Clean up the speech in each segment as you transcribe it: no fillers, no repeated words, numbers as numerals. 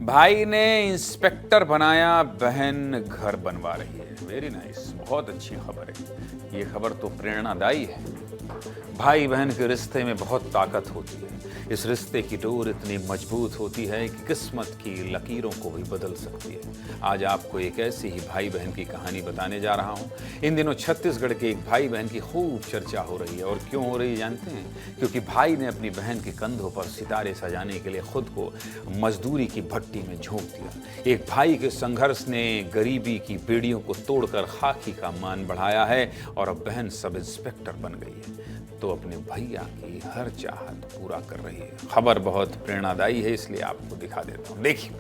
भाई ने इंस्पेक्टर बनाया, बहन घर बनवा रही है। वेरी नाइस, बहुत अच्छी खबर है। ये खबर तो प्रेरणादायी है। भाई बहन के रिश्ते में बहुत ताकत होती है। इस रिश्ते की डोर इतनी मजबूत होती है कि किस्मत की लकीरों को भी बदल सकती है। आज आपको एक ऐसी ही भाई बहन की कहानी बताने जा रहा हूँ। इन दिनों छत्तीसगढ़ के एक भाई बहन की खूब चर्चा हो रही है। और क्यों हो रही है जानते हैं? क्योंकि भाई ने अपनी बहन के कंधों पर सितारे सजाने के लिए खुद को मजदूरी की भट्टी में झोंक दिया। एक भाई के संघर्ष ने गरीबी की बेड़ियों को तोड़कर खाकी का मान बढ़ाया है और अब बहन सब इंस्पेक्टर बन गई है, तो अपने भैया की हर चाहत पूरा कर रही है। खबर बहुत प्रेरणादायी है, इसलिए आपको दिखा देता हूं। देखिए,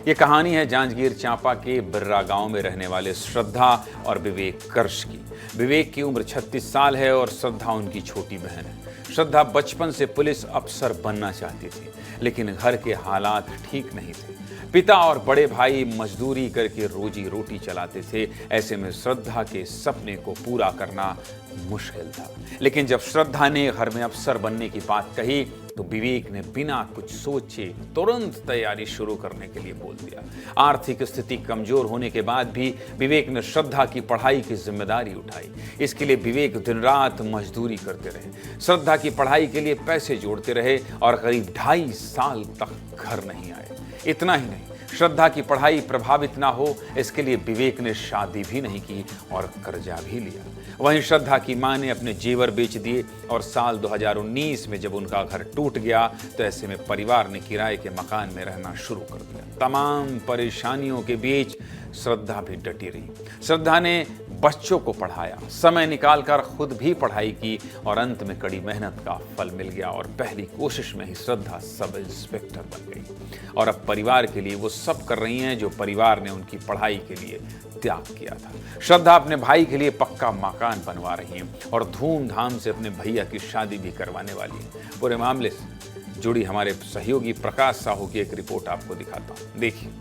ये कहानी है जांजगीर चांपा के बिर्रा गांव में रहने वाले श्रद्धा और विवेक कर्श की। विवेक की उम्र 36 साल है और श्रद्धा उनकी छोटी बहन है। श्रद्धा बचपन से पुलिस अफसर बनना चाहती थी, लेकिन घर के हालात ठीक नहीं थे। पिता और बड़े भाई मजदूरी करके रोजी रोटी चलाते थे। ऐसे में श्रद्धा के सपने को पूरा करना मुश्किल था। लेकिन जब श्रद्धा ने घर में अफसर बनने की बात कही तो विवेक ने बिना कुछ सोचे तुरंत तैयारी शुरू करने के लिए बोल दिया। आर्थिक स्थिति कमजोर होने के बाद भी विवेक ने श्रद्धा की पढ़ाई की जिम्मेदारी उठाई। इसके लिए विवेक दिन रात मजदूरी करते रहे, श्रद्धा की पढ़ाई के लिए पैसे जोड़ते रहे और करीब 2.5 साल तक घर नहीं आए। इतना ही नहीं, श्रद्धा की पढ़ाई प्रभावित ना हो इसके लिए विवेक ने शादी भी नहीं की और कर्जा भी लिया। वहीं श्रद्धा की मां ने अपने जेवर बेच दिए और साल 2019 में जब उनका घर टूट गया तो ऐसे में परिवार ने किराए के मकान में रहना शुरू कर दिया। तमाम परेशानियों के बीच श्रद्धा भी डटी रही। श्रद्धा ने बच्चों को पढ़ाया, समय निकालकर खुद भी पढ़ाई की और अंत में कड़ी मेहनत का फल मिल गया और पहली कोशिश में ही श्रद्धा सब इंस्पेक्टर बन गई। और अब परिवार के लिए वो सब कर रही हैं जो परिवार ने उनकी पढ़ाई के लिए त्याग किया था। श्रद्धा अपने भाई के लिए पक्का मकान बनवा रही हैं और धूमधाम से अपने भैया की शादी भी करवाने वाली है। पूरे मामले से जुड़ी हमारे सहयोगी प्रकाश साहू की एक रिपोर्ट आपको दिखाता हूं, देखिए।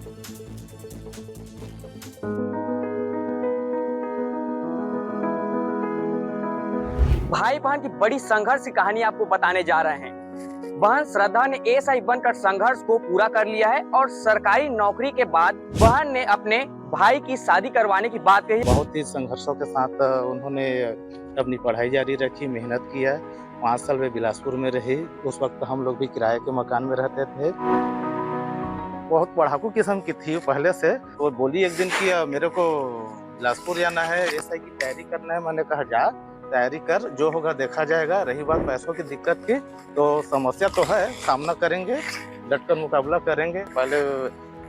भाई बहन की बड़ी संघर्ष की कहानी आपको बताने जा रहे हैं। बहन श्रद्धा ने एएसआई बनकर संघर्ष को पूरा कर लिया है और सरकारी नौकरी के बाद बहन ने अपने भाई की शादी करवाने की बात कही। बहुत ही संघर्षों के साथ उन्होंने अपनी पढ़ाई जारी रखी, मेहनत किया। 5 साल वे बिलासपुर में रही। उस वक्त हम लोग भी किराए के मकान में रहते थे। बहुत पढ़ाकू किस्म की थी पहले से। वो बोली एक दिन कि मेरे को बिलासपुर जाना है, एएसआई की तैयारी करना है। मैंने कहा जा तैयारी कर, जो होगा देखा जाएगा। रही बात पैसों की दिक्कत की, तो समस्या तो है, सामना करेंगे, डटकर मुकाबला करेंगे। पहले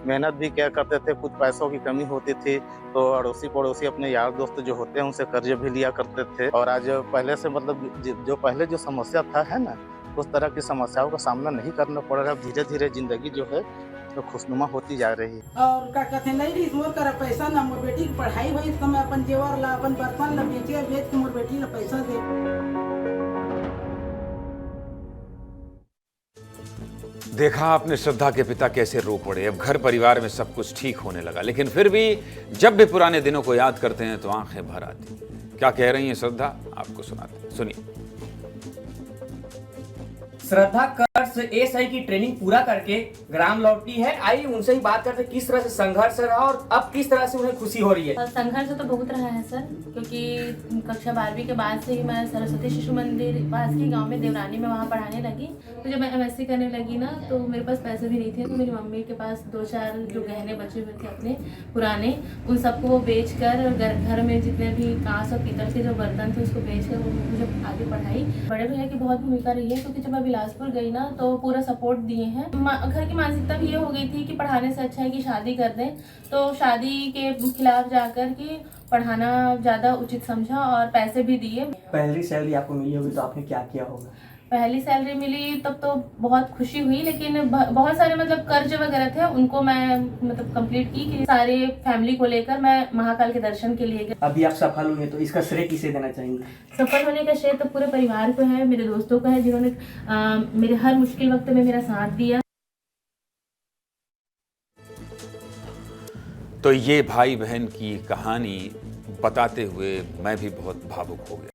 मेहनत भी क्या करते थे, कुछ पैसों की कमी होती थी तो अड़ोसी पड़ोसी अपने यार दोस्त जो होते हैं उनसे कर्ज भी लिया करते थे। और आज पहले से मतलब जो पहले जो समस्या था है ना, उस तरह की समस्याओं का सामना नहीं करना पड़ रहा। धीरे धीरे जिंदगी जो है तो खुशनुमा होती जा रही है। और का कहते नहीं रही मोर कर पैसा ना, मोर बेटी की पढ़ाई हुई तो मैं अपन जेवर ला, अपन बर्तन ला बेच के मोर बेटी ला पैसा दे। देखा आपने श्रद्धा के पिता कैसे रो पड़े। अब घर परिवार में सब कुछ ठीक होने लगा, लेकिन फिर भी जब भी पुराने दिनों को याद करते हैं तो आंखें भर आती। क्या कह रही हैं श्रद्धा, आपको सुनाते हैं, सुनिए। श्रद्धा कर्श एएसआई की ट्रेनिंग पूरा करके ग्राम लौटी है। आई उनसे ही बात करते किस तरह से संघर्ष रहा और अब किस तरह से उन्हें खुशी हो रही है। संघर्ष तो बहुत रहा है सर, क्योंकि कक्षा 12वीं के बाद से ही मैं सरस्वती शिशु मंदिर पास के गांव में देवरानी में वहां पढ़ाने लगी। तो जब मैं एमएससी करने लगी ना, तो मेरे पास पैसे भी नहीं थे। तो मेरी मम्मी के पास 2-4 जो गहने बचे हुए थे अपने पुराने, उन सबको वो बेच कर घर में जितने भी कांच और पीतल के जो बर्तन थे उसको बेच कर वो मुझे आगे पढ़ाई। बड़े भैया की बहुत भूमिका रही है, क्योंकि जब मैं बिलासपुर गई ना तो पूरा सपोर्ट दिए हैं। घर की मानसिकता भी ये हो गई थी कि पढ़ाने से अच्छा है कि शादी कर दें, तो शादी के खिलाफ जाकर के पढ़ाना ज़्यादा उचित समझा और पैसे भी दिए। पहली सैलरी आपको मिली होगी तो आपने क्या किया होगा? पहली सैलरी मिली तब तो बहुत खुशी हुई, लेकिन बहुत सारे मतलब कर्ज वगैरह थे, उनको मैं मतलब कंप्लीट की कि सारे फैमिली को लेकर मैं महाकाल के दर्शन के लिए गई। अभी आप सफल हुए तो इसका श्रेय किसे देना चाहेंगे? सफल होने का श्रेय तो पूरे परिवार को है, मेरे दोस्तों को है, जिन्होंने मेरे हर मुश्किल वक्त में मेरा साथ दिया। तो ये भाई बहन की कहानी बताते हुए मैं भी बहुत भावुक हो गया।